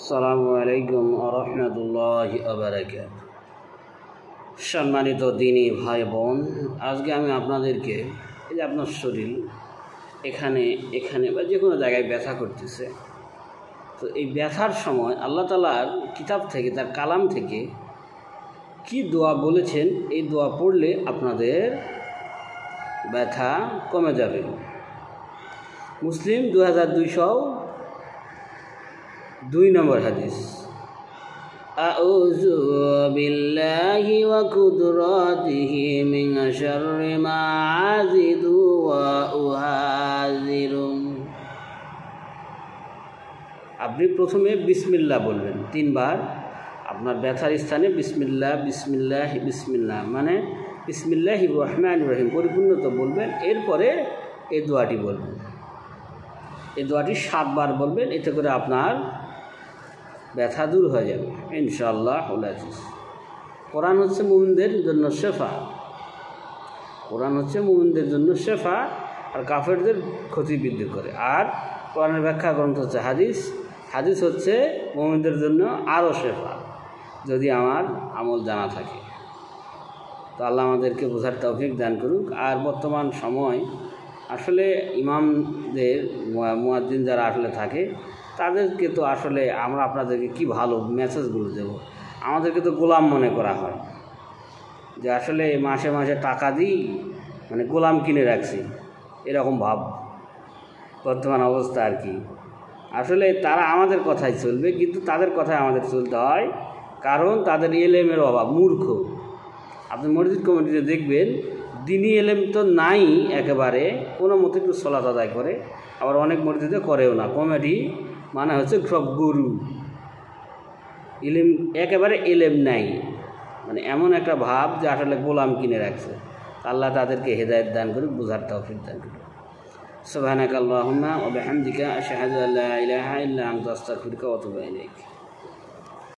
আসসালামু আলাইকুম ওয়া রাহমাতুল্লাহি ওয়া বারাকাতুহু। সম্মানিত দিনী ভাই বোন, আজকে আমি আপনাদেরকে এই যে আপনার শরীর এখানে বা যে কোনো জায়গায় ব্যথা করতেছে, তো এই ব্যথার সময় আল্লাহ তাআলার কিতাব থেকে, তার কালাম থেকে কি দোয়া বলেছেন, এই দোয়া পড়লে আপনাদের ব্যথা কমে যাবে। মুসলিম 2202 নম্বর হাদিস। আউযু বিল্লাহি ওয়া কুদরাতিহি মিন শাররি মা আজিদু ওয়া উহাযিরু। আপনি প্রথমে বিসমিল্লাহ বলবেন 3 বার। আপনার ব্যথার স্থানে বিসমিল্লাহ বিসমিল্লাহ বিসমিল্লাহ মানে বিসমিল্লাহির রহমানির রহিম পরিপূর্ণত বলবেন। এরপরে এই দোয়াটি বলবেন। এই দোয়াটি 7 বার বলবেন, এতে করে আপনার ব্যথা দূর হয়ে যাবে ইনশাআল্লাহ। কোরআন হচ্ছে মুমিনদের জন্য শেফা, কোরআন হচ্ছে মুমিনদের জন্য শেফা, আর কাফেরদের ক্ষতি বৃদ্ধি করে। আর কোরআনের ব্যাখ্যা গ্রন্থ হচ্ছে হাদিস, হাদিস হচ্ছে মুমিনদের জন্য আরও শেফা, যদি আমার আমল জানা থাকে। তো আল্লাহ আমাদেরকে বোঝার তৌফিক দান করুক। আর বর্তমান সময় আসলে ইমামদের মুয়াজ্জিন যারা আসলে থাকে, তাদেরকে তো আসলে আমরা আপনাদেরকে কি ভালো মেসেজগুলো দেব, আমাদেরকে তো গোলাম মনে করা হয়, যে আসলে মাসে মাসে টাকা দিই মানে গোলাম কিনে রাখছি, এরকম ভাব বর্তমান অবস্থা আর কি। আসলে তারা আমাদের কথাই চলবে, কিন্তু তাদের কথায় আমাদের চলতে হয়, কারণ তাদের এলেমের অভাব, মূর্খ। আপনি মসজিদ কমিটিতে দেখবেন দিনী এলেম তো নাই একেবারে, কোনো মতো একটু সলাত আদায় করে, আবার অনেক মসজিদে করেও না। কমিটি মানে হচ্ছে সব গরু, ইলেম একেবারে এলেম নাই, মানে এমন একটা ভাব যে আসলে গোলাম কিনে রাখছে। আল্লাহ তাদেরকে হেদায়েত দান করুক, বুঝার তৌফিক দান করুক। সুবহানাকাল্লাহুম্মা ওয়া বিহামদিকা আশহাদু আল্লা ইলাহা ইল্লা আনতা আস্তাগফিরুকা ওয়া আতুবু ইলাইক।